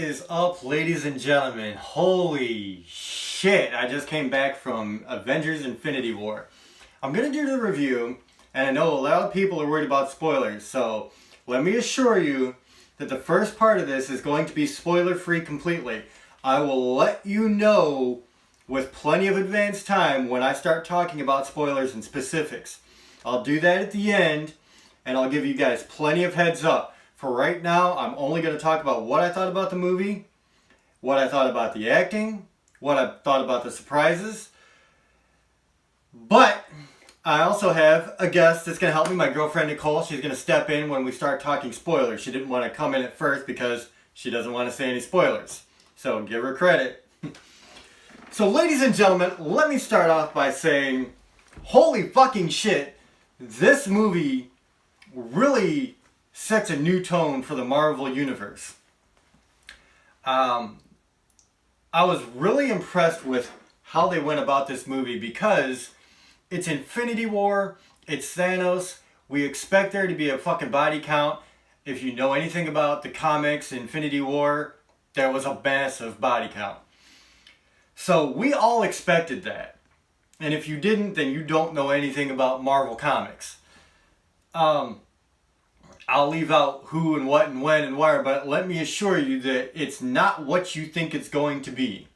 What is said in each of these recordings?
is up, ladies and gentlemen? Holy shit, I just came back from Avengers Infinity War. I'm going to do the review, and I know a lot of people are worried about spoilers, so let me assure you that the first part of this is going to be spoiler-free completely. I will let you know with plenty of advance time when I start talking about spoilers and specifics. I'll do that at the end, and I'll give you guys plenty of heads up. For right now, I'm only going to talk about what I thought about the movie, what I thought about the acting, what I thought about the surprises. But I also have a guest that's going to help me, my girlfriend Nicole. She's going to step in when we start talking spoilers. She didn't want to come in at first because she doesn't want to say any spoilers. So give her credit. So ladies and gentlemen, let me start off by saying, holy fucking shit, this movie really sets a new tone for the Marvel Universe. I was really impressed with how they went about this movie because it's Infinity War, it's Thanos, we expect there to be a fucking body count. If you know anything about the comics, Infinity War, there was a massive body count. So we all expected that. And if you didn't, then you don't know anything about Marvel Comics. I'll leave out who and what and when and where, but let me assure you that it's not what you think it's going to be.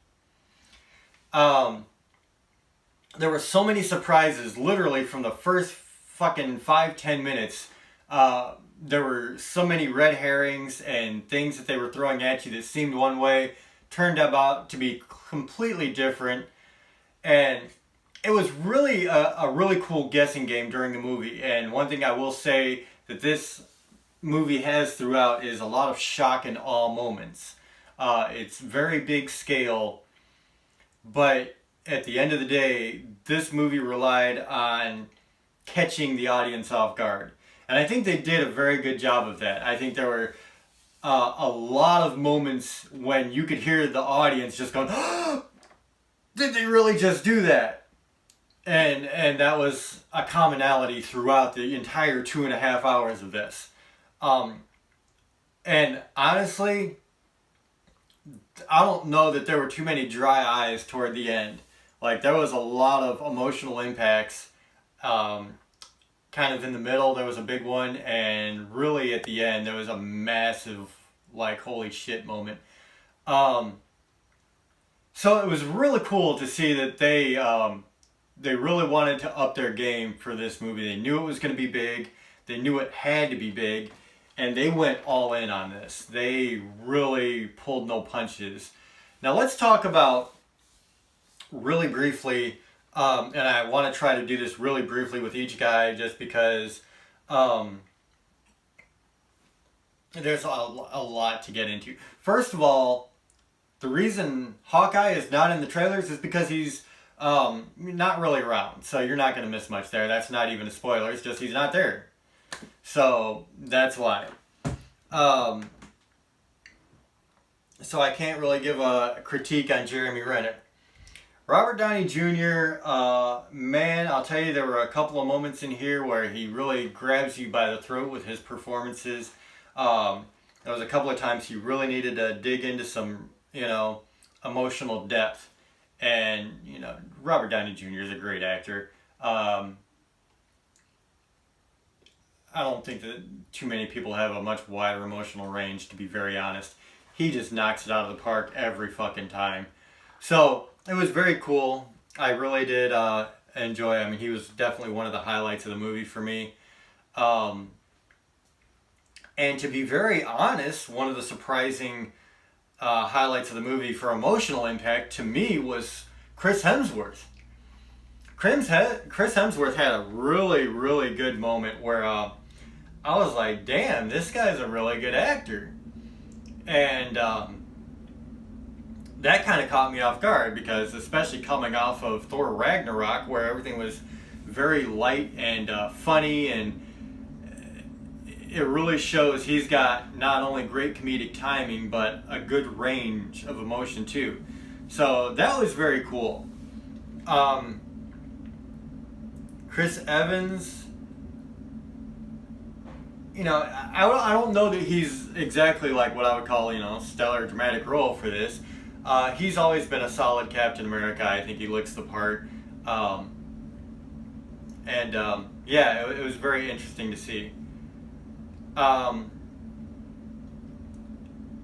There were so many surprises, literally from the first fucking 5-10 minutes. There were so many red herrings and things that they were throwing at you that seemed one way, turned out to be completely different. And it was really a really cool guessing game during the movie. And one thing I will say that this movie has throughout is a lot of shock and awe moments. It's very big scale, but at the end of the day, this movie relied on catching the audience off guard. And I think they did a very good job of that. I think there were a lot of moments when you could hear the audience just going, oh, did they really just do that? And that was a commonality throughout the entire 2.5 hours of this. And honestly, I don't know that there were too many dry eyes toward the end. Like, there was a lot of emotional impacts. Kind of in the middle, there was a big one, and really at the end, there was a massive, like, holy shit moment. So it was really cool to see that they really wanted to up their game for this movie. They knew it was going to be big. They knew it had to be big. And they went all in on this. They really pulled no punches. Now let's talk about, really briefly, and I want to try to do this really briefly with each guy just because there's a lot to get into. First of all, the reason Hawkeye is not in the trailers is because he's not really around. So you're not going to miss much there. That's not even a spoiler. It's just he's not there. So that's why. So I can't really give a critique on Jeremy Renner. Robert Downey Jr., man, I'll tell you, there were a couple of moments in here where he really grabs you by the throat with his performances. There was a couple of times he really needed to dig into some, emotional depth. And, Robert Downey Jr. is a great actor. I don't think that too many people have a much wider emotional range, to be very honest. He just knocks it out of the park every fucking time. So, it was very cool. I really did enjoy. I mean, he was definitely one of the highlights of the movie for me. And to be very honest, one of the surprising highlights of the movie for emotional impact to me was Chris Hemsworth. Chris Hemsworth had a really, really good moment where I was like, damn, this guy's a really good actor. And that kind of caught me off guard because, especially coming off of Thor Ragnarok, where everything was very light and funny, and it really shows he's got not only great comedic timing, but a good range of emotion too. So that was very cool. Chris Evans, I don't know that he's exactly like what I would call, stellar dramatic role for this. He's always been a solid Captain America. I think he looks the part. Yeah, it was very interesting to see.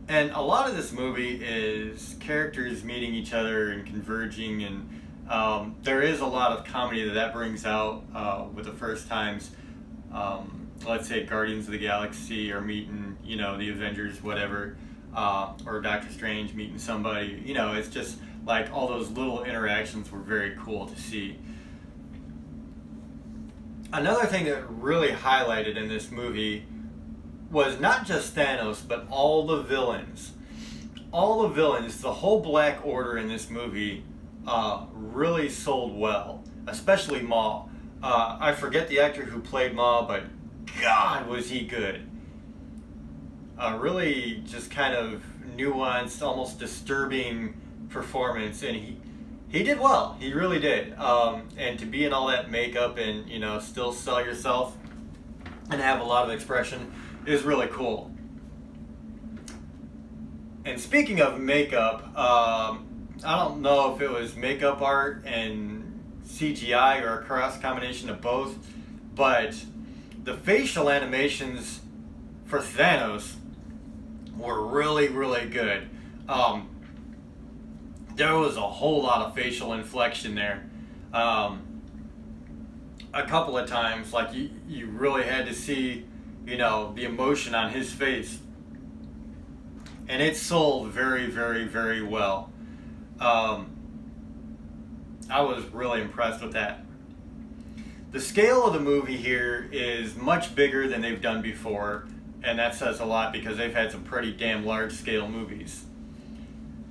And a lot of this movie is characters meeting each other and converging, and there is a lot of comedy that brings out with the first times. Let's say Guardians of the Galaxy are meeting, the Avengers, whatever, or Doctor Strange meeting somebody. It's just like all those little interactions were very cool to see. Another thing that really highlighted in this movie was not just Thanos, but all the villains. All the villains, the whole Black Order in this movie really sold well, especially Maw. I forget the actor who played Maw, but God, was he good. Really just kind of nuanced, almost disturbing performance, and he did well. He really did. And to be in all that makeup and, still sell yourself and have a lot of expression is really cool. And speaking of makeup, I don't know if it was makeup art and CGI or a cross combination of both, but the facial animations for Thanos were really, really good. There was a whole lot of facial inflection there. A couple of times, like you really had to see, the emotion on his face. And it sold very, very, very well. I was really impressed with that. The scale of the movie here is much bigger than they've done before, and that says a lot because they've had some pretty damn large scale movies.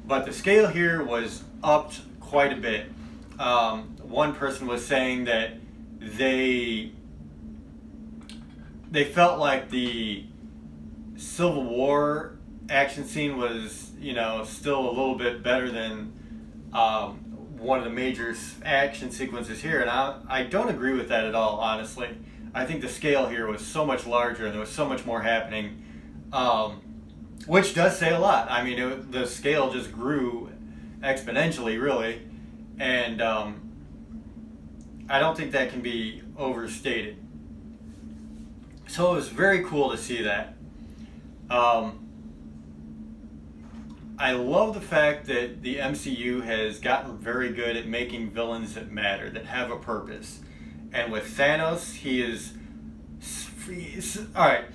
But the scale here was upped quite a bit. One person was saying that they felt like the Civil War action scene was, still a little bit better than one of the major action sequences here, and I don't agree with that at all, honestly. I think the scale here was so much larger and there was so much more happening, which does say a lot. I mean, the scale just grew exponentially, really, and I don't think that can be overstated. So it was very cool to see that. I love the fact that the MCU has gotten very good at making villains that matter, that have a purpose. And with Thanos, alright,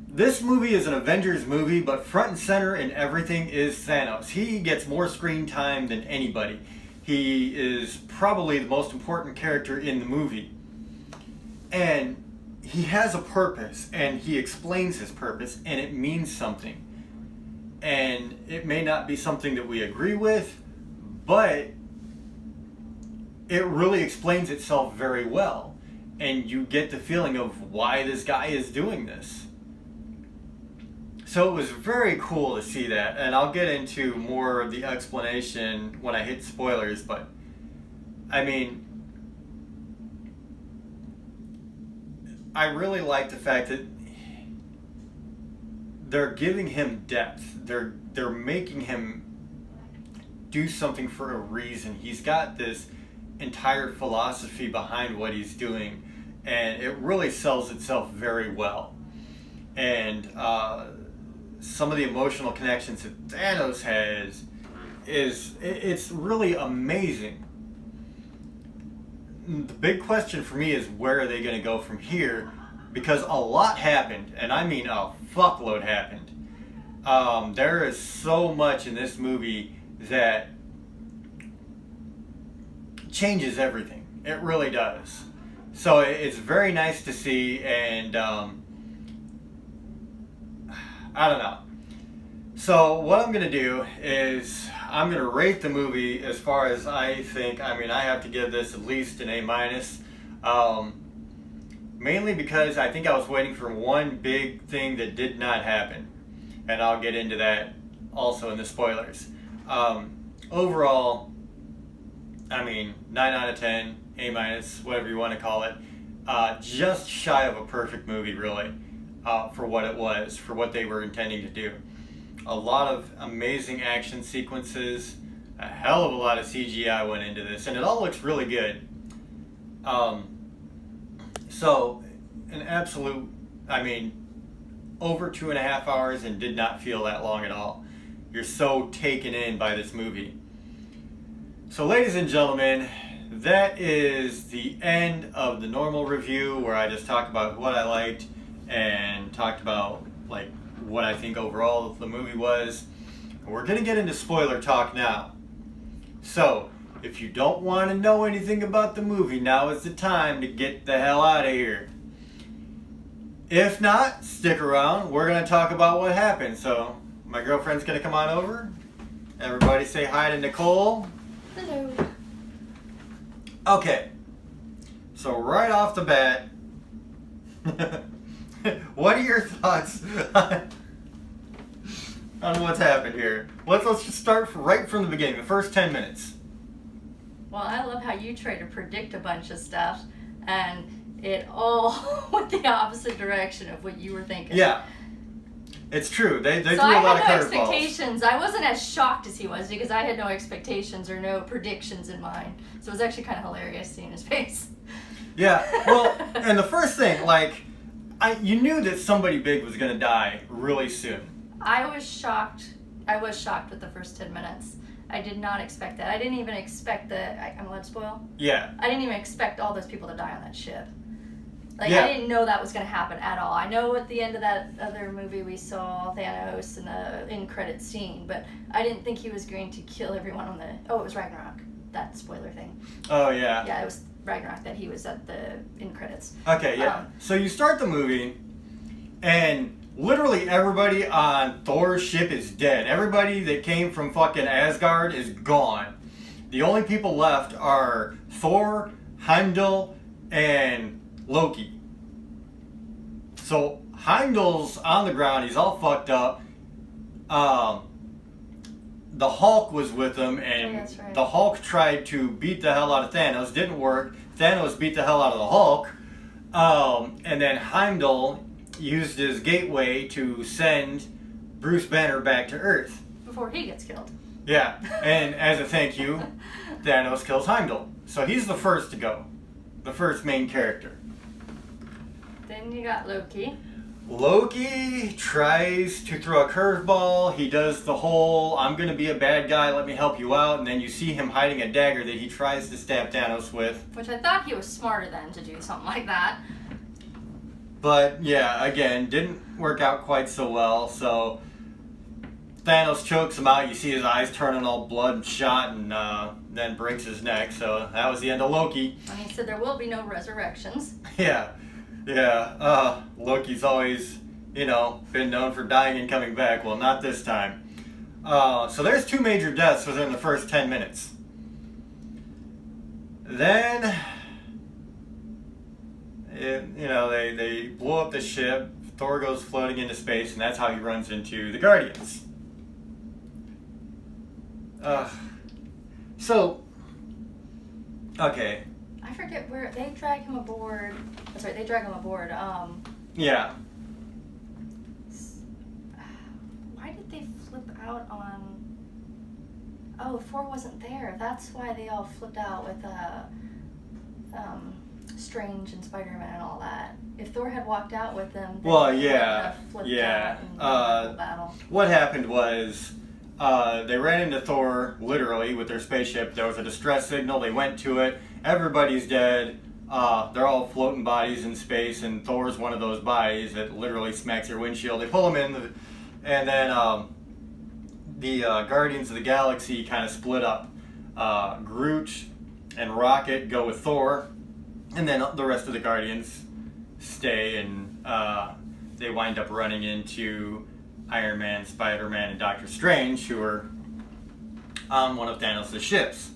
this movie is an Avengers movie, but front and center in everything is Thanos. He gets more screen time than anybody. He is probably the most important character in the movie. And he has a purpose, and he explains his purpose, and it means something. And it may not be something that we agree with, but it really explains itself very well. And you get the feeling of why this guy is doing this. So it was very cool to see that. And I'll get into more of the explanation when I hit spoilers, but I mean, I really like the fact that they're giving him depth. They're making him do something for a reason. He's got this entire philosophy behind what he's doing, and it really sells itself very well. And some of the emotional connections that Thanos has it's really amazing. The big question for me is, where are they going to go from here? Because a lot happened, and I mean a fuckload happened. There is so much in this movie that changes everything. It really does. So it's very nice to see, and I don't know. So what I'm going to do is I'm going to rate the movie as far as I think. I mean, I have to give this at least an A-. Mainly because I think I was waiting for one big thing that did not happen. And I'll get into that also in the spoilers. Overall, I mean, 9 out of 10, A-, whatever you want to call it. Just shy of a perfect movie, really. for what it was, for what they were intending to do. A lot of amazing action sequences, a hell of a lot of CGI went into this, and it all looks really good. So, an absolute, over 2.5 hours and did not feel that long at all. You're so taken in by this movie. So, ladies and gentlemen, that is the end of the normal review where I just talked about what I liked and talked about like what I think overall the movie was. We're going to get into spoiler talk now. So, if you don't want to know anything about the movie, now is the time to get the hell out of here. If not, stick around. We're going to talk about what happened. So, my girlfriend's going to come on over. Everybody say hi to Nicole. Hello. Okay. So, right off the bat, what are your thoughts on what's happened here? Let's just start right from the beginning, the first 10 minutes. Well, I love how you try to predict a bunch of stuff, and it all went the opposite direction of what you were thinking. Yeah, it's true. They threw a So lot of I had no curveballs. expectations. I wasn't as shocked as he was because I had no expectations or no predictions in mind. So it was actually kind of hilarious seeing his face. Yeah, well, and the first thing, you knew that somebody big was going to die really soon. I was shocked. I was shocked with the first 10 minutes. I did not expect that. I didn't even expect I'm allowed to spoil? Yeah. I didn't even expect all those people to die on that ship. I Yeah. didn't know that was going to happen at all. I know at the end of that other movie we saw Thanos in the in-credit scene, but I didn't think he was going to kill everyone on the... Oh, it was Ragnarok. That spoiler thing. Oh, yeah. Yeah, it was Ragnarok that he was at the in-credits. Okay, yeah. So you start the movie, and literally everybody on Thor's ship is dead. Everybody that came from fucking Asgard is gone. The only people left are Thor, Heimdall, and Loki. So Heimdall's on the ground. He's all fucked up. The Hulk was with him, and that's right. the Hulk tried to beat the hell out of Thanos. Didn't work. Thanos beat the hell out of the Hulk. And then Heimdall used his gateway to send Bruce Banner back to Earth. Before he gets killed. Yeah, and as a thank you, Thanos kills Heimdall. So he's the first to go. The first main character. Then you got Loki. Loki tries to throw a curveball. He does the whole, I'm going to be a bad guy, let me help you out. And then you see him hiding a dagger that he tries to stab Thanos with. Which I thought he was smarter than to do something like that. But yeah, again, didn't work out quite so well. So Thanos chokes him out. You see his eyes turning all bloodshot and then breaks his neck. So that was the end of Loki. And he said there will be no resurrections. Yeah. Loki's always, been known for dying and coming back. Well, not this time. So there's 2 major deaths within the first 10 minutes. Then, they blow up the ship. Thor goes floating into space, and that's how he runs into the Guardians. Okay. I forget where they drag him aboard. That's right, they drag him aboard. Yeah. Why did they flip out on... Oh, Thor wasn't there. That's why they all flipped out with Strange and Spider-Man and all that. If Thor had walked out with them, then Well, they wouldn't yeah, have flipped yeah. out in the battle. What happened was they ran into Thor literally with their spaceship. There was a distress signal. They went to it. Everybody's dead. They're all floating bodies in space, and Thor's one of those bodies that literally smacks your windshield. They pull him in, and then the Guardians of the Galaxy kind of split up. Groot and Rocket go with Thor, and then the rest of the Guardians stay, and they wind up running into Iron Man, Spider-Man, and Doctor Strange, who are on one of Thanos' ships.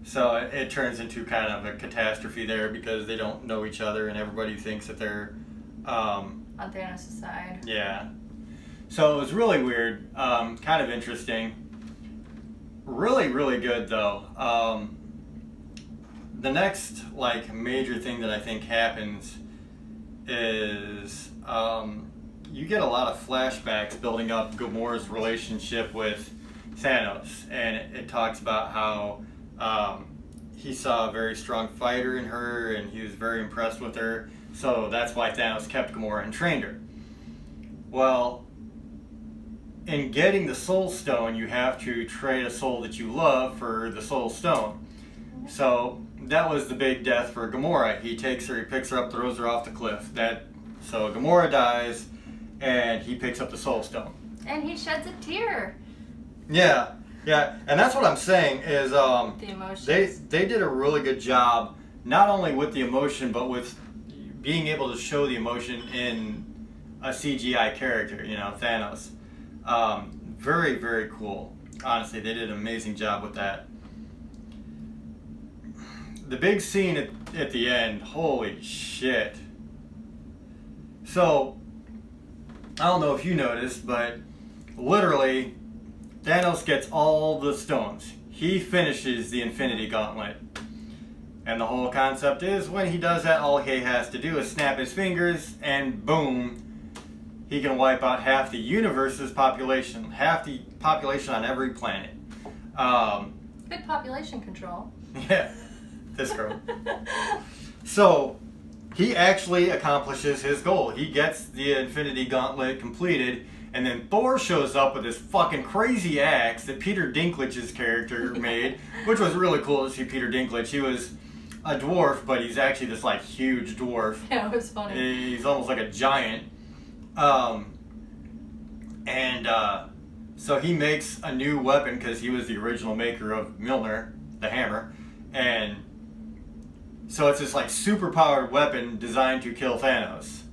So it turns into kind of a catastrophe there because they don't know each other, and everybody thinks that they're On Thanos' side. Yeah. So it was really weird, kind of interesting. Really, really good though. The next major thing that I think happens is you get a lot of flashbacks building up Gamora's relationship with Thanos, and it talks about how he saw a very strong fighter in her, and he was very impressed with her, so that's why Thanos kept Gamora and trained her. Well, in getting the Soul Stone, you have to trade a soul that you love for the Soul Stone. So that was the big death for Gamora. He takes her, he picks her up, throws her off the cliff. So Gamora dies, and he picks up the Soul Stone. And he sheds a tear. Yeah, and that's what I'm saying is The emotions. they did a really good job, not only with the emotion, but with being able to show the emotion in a CGI character, Thanos. Very, very cool. Honestly, they did an amazing job with that. The big scene at the end, holy shit. So, I don't know if you noticed, but literally, Thanos gets all the stones. He finishes the Infinity Gauntlet. And the whole concept is when he does that, all he has to do is snap his fingers, and boom, he can wipe out half the universe's population. Half the population on every planet. Good population control. Yeah, this girl. So, he actually accomplishes his goal. He gets the Infinity Gauntlet completed, and then Thor shows up with this fucking crazy axe that Peter Dinklage's character made, which was really cool to see Peter Dinklage. He was a dwarf, but he's actually this like huge dwarf. Yeah, it was funny. He's almost like a giant. So he makes a new weapon because he was the original maker of Mjolnir, the hammer, and so it's this like super powered weapon designed to kill Thanos.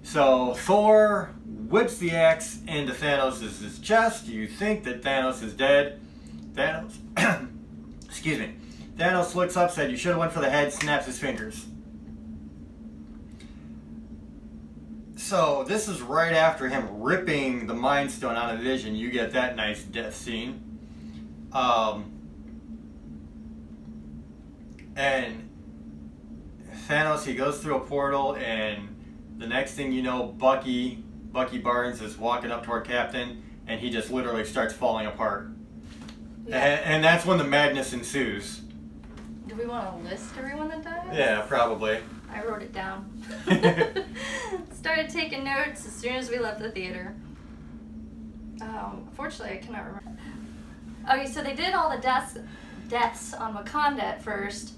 So Thor whips the axe into Thanos' chest. You think that Thanos is dead. Excuse me. Thanos looks up, said, "You should have went for the head," snaps his fingers. So this is right after him ripping the Mind Stone out of Vision. You get that nice death scene. And Thanos, he goes through a portal, and the next thing you know, Bucky Barnes is walking up to our captain, and he just literally starts falling apart. Yeah. And that's when the madness ensues. Do we want to list everyone that died? Yeah, probably. I wrote it down. Started taking notes as soon as we left the theater. Unfortunately, I cannot remember. Okay, so they did all the deaths on Wakanda at first,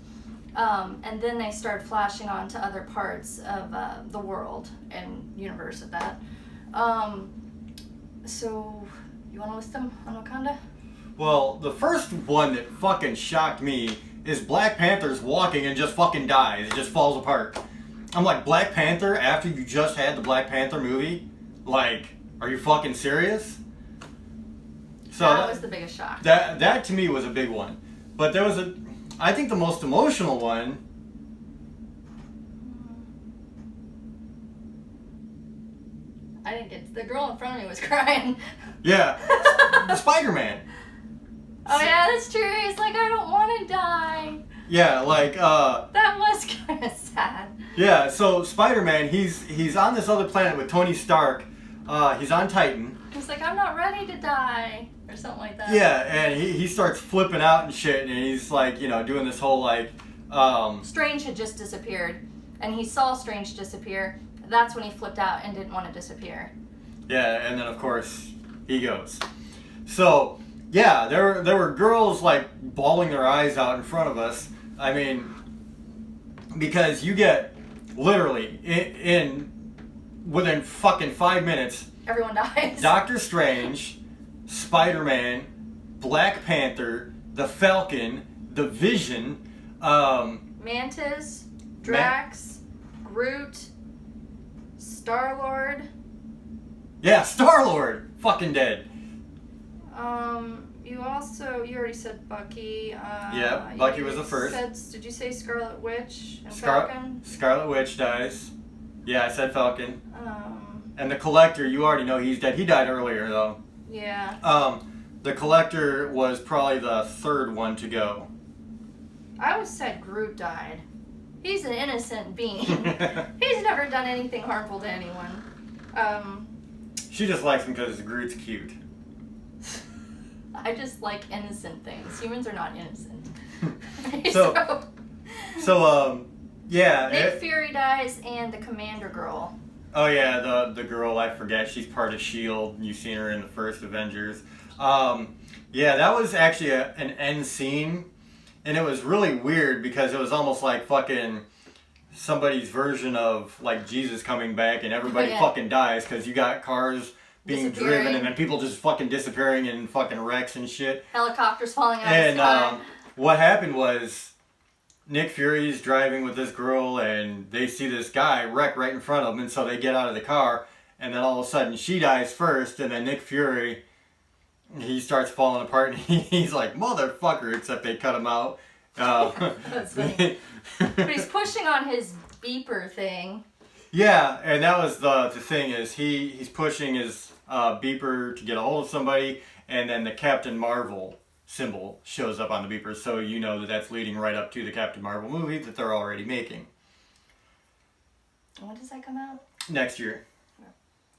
and then they started flashing on to other parts of the world and universe at that. So, you want to list them on Wakanda? Well, the first one that fucking shocked me is Black Panther's walking and just fucking dies. It just falls apart. I'm like, Black Panther, after you just had the Black Panther movie? Like, are you fucking serious? So that was the biggest shock. That to me was a big one. But there was I think the most emotional one. I didn't get, the girl in front of me was crying. Yeah, Spider-Man. Oh yeah, that's true. He's like, I don't want to die. Yeah, like that was kind of sad. Yeah, so Spider-Man, he's on this other planet with Tony Stark. He's on Titan. He's like, I'm not ready to die, or something like that. Yeah, and he starts flipping out and shit, and he's like, doing this whole like. Strange had just disappeared, and he saw Strange disappear. That's when he flipped out and didn't want to disappear. Yeah, and then of course he goes. So. Yeah, there were girls like bawling their eyes out in front of us. I mean, because you get literally within fucking 5 minutes, everyone dies. Doctor Strange, Spider-Man, Black Panther, the Falcon, the Vision, Mantis, Drax, Groot, Star-Lord. Yeah, Star-Lord, fucking dead. You already said Bucky. Yeah, Bucky was the first. Did you say Scarlet Witch and Falcon? Scarlet Witch dies. Yeah, I said Falcon. And the Collector, you already know he's dead. He died earlier, though. Yeah. The Collector was probably the third one to go. I always said Groot died. He's an innocent being. He's never done anything harmful to anyone. She just likes him because Groot's cute. I just like innocent things. Humans are not innocent. Yeah. Nick Fury dies and the Commander girl. Oh yeah, the girl, I forget, she's part of S.H.I.E.L.D. You've seen her in the first Avengers. Yeah, that was actually an end scene, and it was really weird because it was almost like fucking somebody's version of like Jesus coming back and everybody fucking dies because you got cars being driven and then people just fucking disappearing in fucking wrecks and shit. Helicopters falling out of the sky. What happened was Nick Fury's driving with this girl and they see this guy wreck right in front of them, and so they get out of the car, and then all of a sudden she dies first, and then Nick Fury, he starts falling apart, and he's like, motherfucker, except they cut him out. That's funny. But he's pushing on his beeper thing. Yeah, and that was the thing is he's pushing his beeper to get a hold of somebody, and then the Captain Marvel symbol shows up on the beeper, so you know that that's leading right up to the Captain Marvel movie that they're already making. When does that come out? Next year.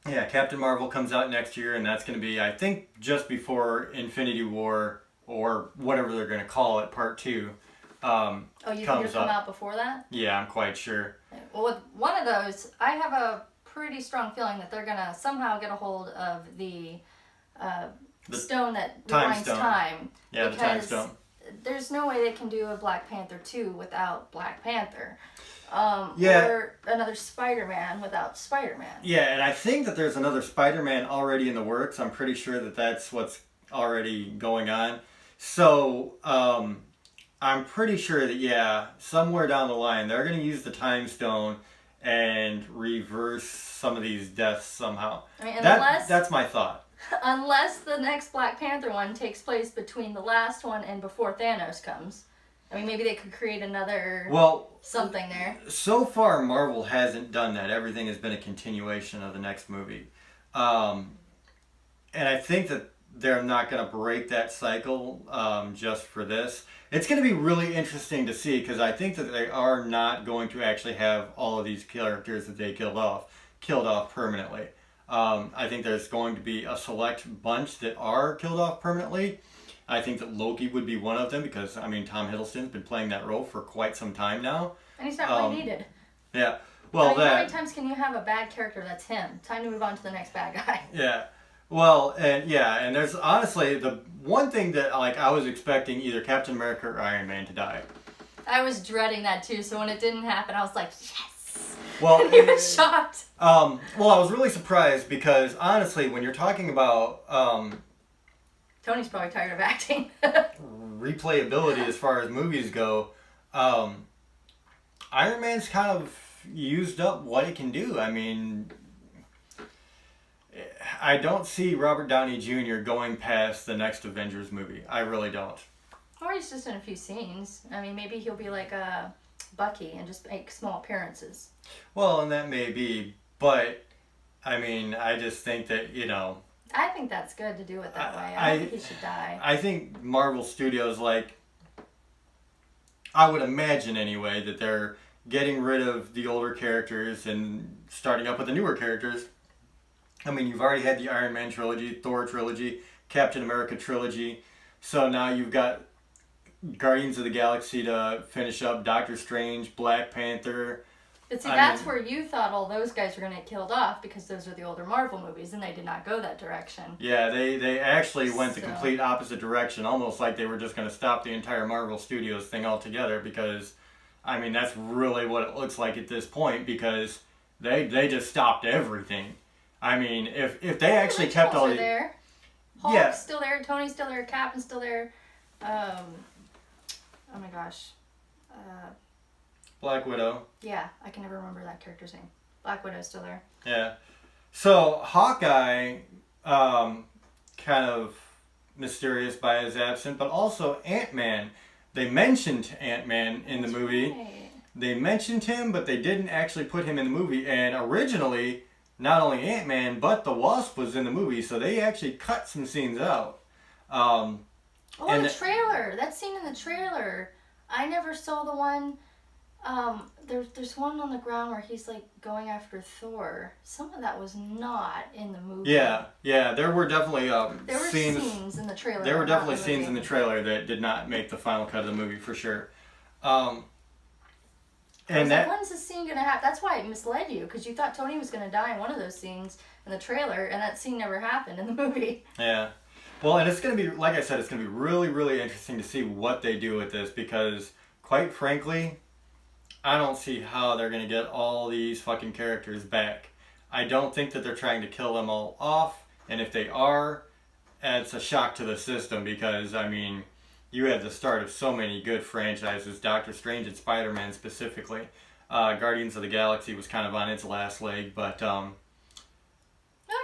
Yeah, Captain Marvel comes out next year, and that's going to be, I think, just before Infinity War, or whatever they're going to call it, Part 2, you think it'll come out before that? Yeah, I'm quite sure. Well, with one of those, I have a pretty strong feeling that they're going to somehow get a hold of the stone that rewinds time. Yeah, the time stone. There's no way they can do a Black Panther 2 without Black Panther. Or another Spider-Man without Spider-Man. Yeah, and I think that there's another Spider-Man already in the works. I'm pretty sure that that's what's already going on. So, I'm pretty sure that, somewhere down the line, they're going to use the time stone and reverse some of these deaths somehow. I mean, that's my thought. Unless the next Black Panther one takes place between the last one and before Thanos comes. I mean, maybe they could create another something there. So far, Marvel hasn't done that. Everything has been a continuation of the next movie. And I think that they're not going to break that cycle just for this. It's going to be really interesting to see, because I think that they are not going to actually have all of these characters that they killed off permanently. I think there's going to be a select bunch that are killed off permanently. I think that Loki would be one of them because, I mean, Tom Hiddleston's been playing that role for quite some time now. And he's not really needed. Yeah. Well, how many times can you have a bad character that's him? Time to move on to the next bad guy. Yeah. Well, and there's honestly the one thing that, like, I was expecting either Captain America or Iron Man to die. I was dreading that too, so when it didn't happen, I was like, yes! Well, and you were shocked. I was really surprised because, honestly, when you're talking about... Tony's probably tired of acting. replayability as far as movies go, Iron Man's kind of used up what it can do. I mean, I don't see Robert Downey Jr. going past the next Avengers movie. I really don't. Or he's just in a few scenes. I mean, maybe he'll be like Bucky and just make small appearances. Well, and that may be, but, I mean, I just think that, I think that's good to do it that way. I don't think he should die. I think Marvel Studios, I would imagine anyway, that they're getting rid of the older characters and starting up with the newer characters. I mean, you've already had the Iron Man trilogy, Thor trilogy, Captain America trilogy. So now you've got Guardians of the Galaxy to finish up, Doctor Strange, Black Panther. But see, that's where you thought all those guys were going to get killed off because those are the older Marvel movies, and they did not go that direction. Yeah, they actually went the complete opposite direction, almost like they were just going to stop the entire Marvel Studios thing altogether because, I mean, that's really what it looks like at this point because they just stopped everything. I mean, if they actually kept all the... there. Hulk's still there, Tony's still there, Captain's still there. Oh my gosh. Black Widow. Yeah, I can never remember that character's name. Black Widow's still there. Yeah. So, Hawkeye, kind of mysterious by his absence, but also Ant-Man. They mentioned Ant-Man in the movie. Right. They mentioned him, but they didn't actually put him in the movie. And originally, not only Ant-Man, but the Wasp was in the movie, so they actually cut some scenes out. The trailer! That scene in the trailer. I never saw the one There's one on the ground where he's like going after Thor. Some of that was not in the movie. Yeah, there were definitely there were scenes in the trailer. There were definitely scenes in the trailer that did not make the final cut of the movie for sure. And when's the scene gonna happen? That's why it misled you, because you thought Tony was gonna die in one of those scenes in the trailer, and that scene never happened in the movie. Yeah. Well, and it's gonna be, like I said, it's gonna be really, really interesting to see what they do with this, because quite frankly, I don't see how they're going to get all these fucking characters back. I don't think that they're trying to kill them all off, and if they are, it's a shock to the system, because, I mean, you had the start of so many good franchises, Doctor Strange and Spider-Man specifically. Guardians of the Galaxy was kind of on its last leg, but... I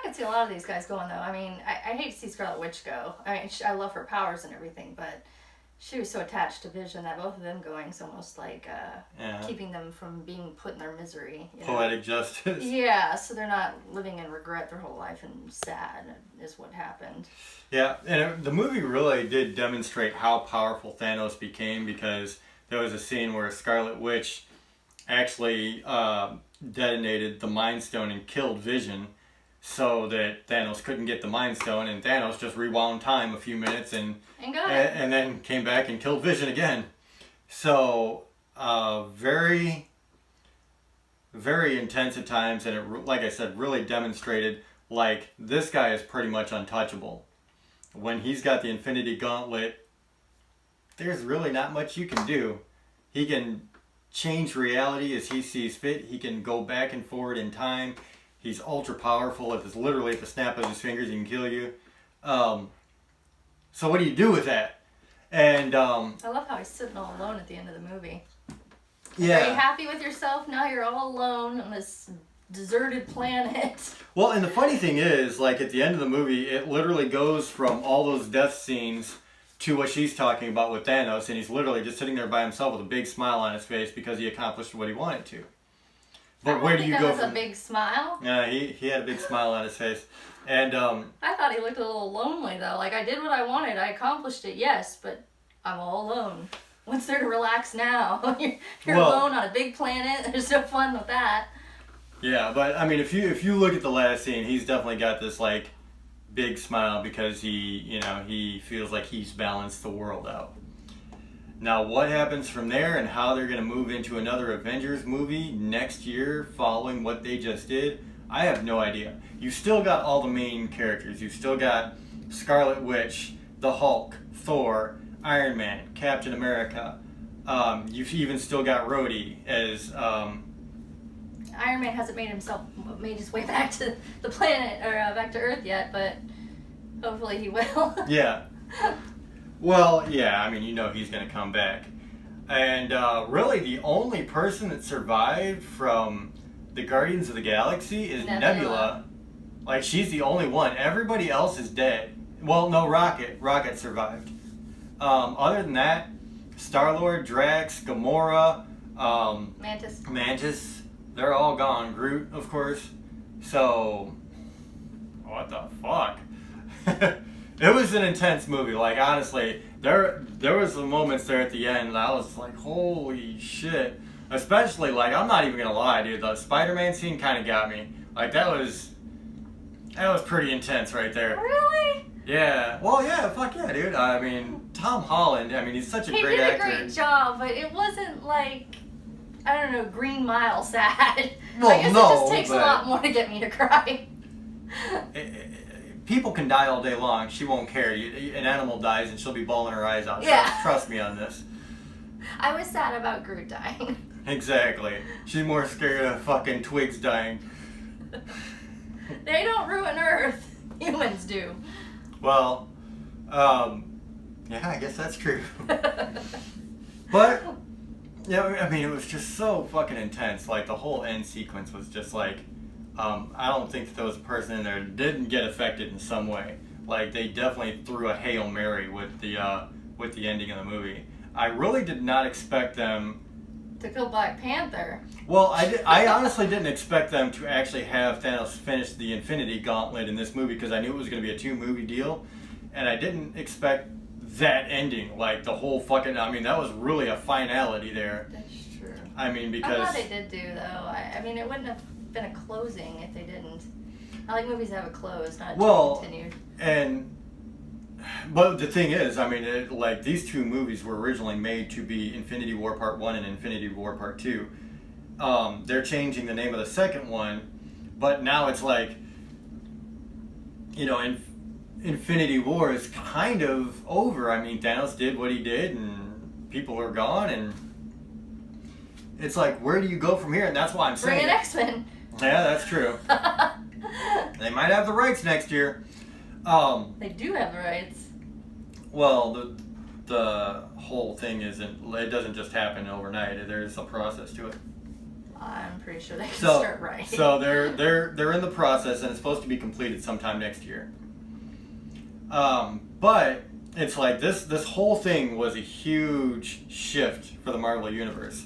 can see a lot of these guys going, though. I mean, I hate to see Scarlet Witch go. I mean, I love her powers and everything, but... She was so attached to Vision that both of them going is almost like keeping them from being put in their misery. Poetic justice. Yeah, so they're not living in regret their whole life and sad is what happened. Yeah, and the movie really did demonstrate how powerful Thanos became, because there was a scene where Scarlet Witch actually detonated the Mind Stone and killed Vision, so that Thanos couldn't get the Mind Stone, and Thanos just rewound time a few minutes and then came back and killed Vision again. So, very, very intense at times, and it, like I said, really demonstrated, like, this guy is pretty much untouchable. When he's got the Infinity Gauntlet, there's really not much you can do. He can change reality as he sees fit. He can go back and forward in time. He's ultra powerful. It's literally at the snap of his fingers, he can kill you. So what do you do with that? And I love how he's sitting all alone at the end of the movie. Yeah. Are you happy with yourself? Now you're all alone on this deserted planet. Well, and the funny thing is, like, at the end of the movie, it literally goes from all those death scenes to what she's talking about with Thanos, and he's literally just sitting there by himself with a big smile on his face because he accomplished what he wanted to. But where do you go from... That was a big smile. Yeah, he had a big smile on his face. And I thought he looked a little lonely, though. Like, I did what I wanted. I accomplished it, yes, but I'm all alone. What's there to relax now? You're alone on a big planet. There's no fun with that. Yeah, but, I mean, if you look at the last scene, he's definitely got this, like, big smile because he feels like he's balanced the world out. Now, what happens from there and how they're going to move into another Avengers movie next year following what they just did, I have no idea. You still got all the main characters. You still got Scarlet Witch, the Hulk, Thor, Iron Man, Captain America. You've even still got Rhodey as... Iron Man hasn't made his way back to the planet, or back to Earth yet, but hopefully he will. Yeah. Well, yeah, I mean, he's going to come back. And really, the only person that survived from the Guardians of the Galaxy is Nebula. Like, she's the only one. Everybody else is dead. Well, no, Rocket. Rocket survived. Other than that, Star-Lord, Drax, Gamora, Mantis, they're all gone. Groot, of course. So, what the fuck? It was an intense movie. Like, honestly, there was some moments there at the end that I was like, holy shit. Especially, like, I'm not even gonna lie, dude, the Spider-Man scene kind of got me. Like, that was pretty intense right there. Really? Yeah. Well, yeah, fuck yeah, dude. I mean, Tom Holland, I mean, he's such a great actor. He did a great job, but it wasn't like, I don't know, Green Mile sad. Well, I guess it just takes a lot more to get me to cry. People can die all day long. She won't care. An animal dies and she'll be bawling her eyes out. Yeah. Trust me on this. I was sad about Groot dying. Exactly. She's more scared of fucking twigs dying. They don't ruin Earth. Humans do. Well, yeah, I guess that's true. But, yeah, I mean, it was just so fucking intense. Like, the whole end sequence was just like, I don't think that there was a person in there that didn't get affected in some way. Like, they definitely threw a Hail Mary with the ending of the movie. I really did not expect them to kill Black Panther. Well, I honestly didn't expect them to actually have Thanos finish the Infinity Gauntlet in this movie, because I knew it was going to be a 2-movie deal, and I didn't expect that ending. Like, the whole fucking, I mean, that was really a finality there. That's true. I mean, I'm because glad they did do, though. I mean, it wouldn't have been a closing if they didn't. I like movies that have a close, not continued. But the thing is, I mean, like, these two movies were originally made to be Infinity War Part 1 and Infinity War Part 2. They're changing the name of the second one, but now it's like, you know, Infinity War is kind of over. I mean, Thanos did what he did, and people are gone, and it's like, where do you go from here? And that's why I'm saying... Bring in X-Men. Yeah, that's true. They might have the rights next year. They do have the rights. Well, the whole thing it doesn't just happen overnight. There's a process to it. I'm pretty sure they can start right. So they're in the process, and it's supposed to be completed sometime next year. But it's like this whole thing was a huge shift for the Marvel Universe.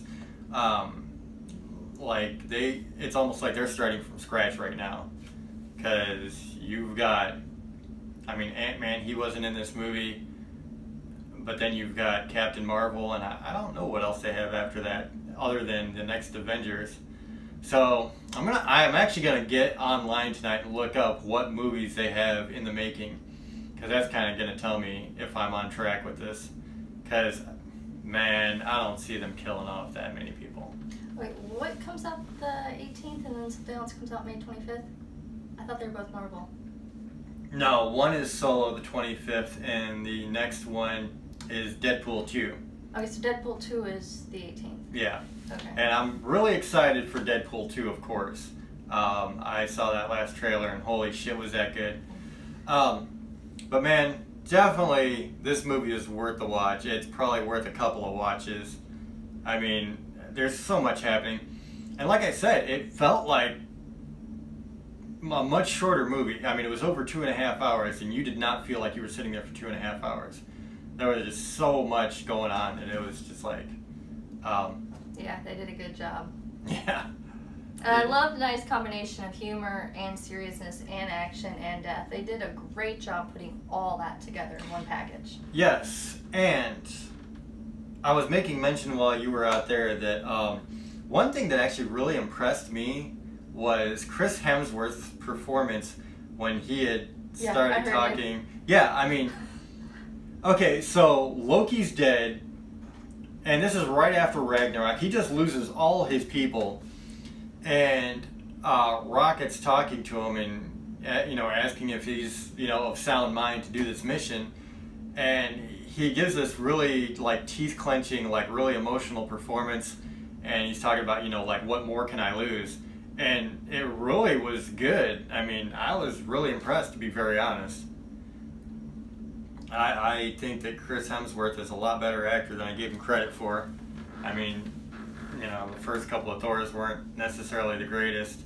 It's almost like they're starting from scratch right now, because you've got, I mean, Ant-Man, he wasn't in this movie, but then you've got Captain Marvel, and I don't know what else they have after that, other than the next Avengers. So I'm actually gonna get online tonight and look up what movies they have in the making, because that's kind of gonna tell me if I'm on track with this. Because, man, I don't see them killing off that many people. Wait, what comes out the 18th and then something else comes out May 25th? I thought they were both Marvel. No, one is Solo the 25th, and the next one is Deadpool 2. Okay, so Deadpool 2 is the 18th. Yeah. Okay. And I'm really excited for Deadpool 2, of course. I saw that last trailer, and holy shit, was that good. But man, definitely this movie is worth the watch. It's probably worth a couple of watches. I mean, there's so much happening. And like I said, it felt like a much shorter movie. I mean, it was over 2.5 hours, and you did not feel like you were sitting there for 2.5 hours. There was just so much going on, and it was just like... yeah, they did a good job. Yeah. And I love the nice combination of humor and seriousness and action and death. They did a great job putting all that together in one package. Yes, and I was making mention while you were out there that one thing that actually really impressed me was Chris Hemsworth's performance when he had started talking. Yeah, I mean, okay, so Loki's dead, and this is right after Ragnarok. He just loses all his people, and Rocket's talking to him and asking if he's of sound mind to do this mission, and he gives this really like teeth clenching, like really emotional performance, and he's talking about like what more can I lose, and it really was good. I mean, I was really impressed, to be very honest. I think that Chris Hemsworth is a lot better actor than I gave him credit for. I mean, the first couple of Thors weren't necessarily the greatest.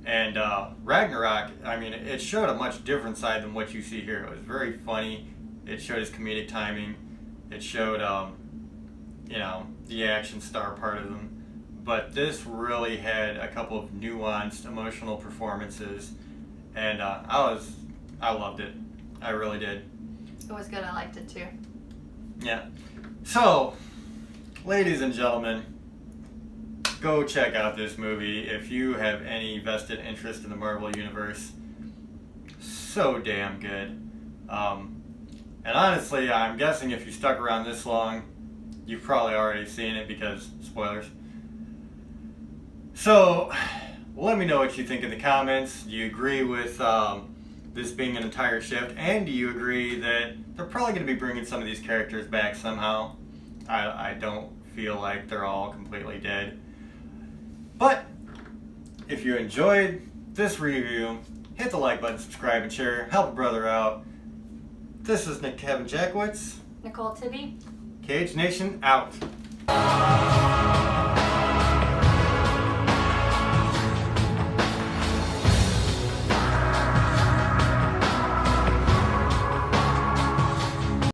And Ragnarok, I mean, it showed a much different side than what you see here. It was very funny. It showed his comedic timing. It showed, the action star part of him. But this really had a couple of nuanced, emotional performances. And I loved it. I really did. It was good. I liked it too. Yeah. So, ladies and gentlemen, go check out this movie if you have any vested interest in the Marvel Universe. So damn good. And honestly, I'm guessing if you stuck around this long, you've probably already seen it because spoilers. So, let me know what you think in the comments. Do you agree with this being an entire shift, and do you agree that they're probably going to be bringing some of these characters back somehow? I don't feel like they're all completely dead. But if you enjoyed this review, hit the like button, subscribe, and share. Help a brother out. This is Kevin Jackwitz. Nicole Tibby. Kaged Nation out.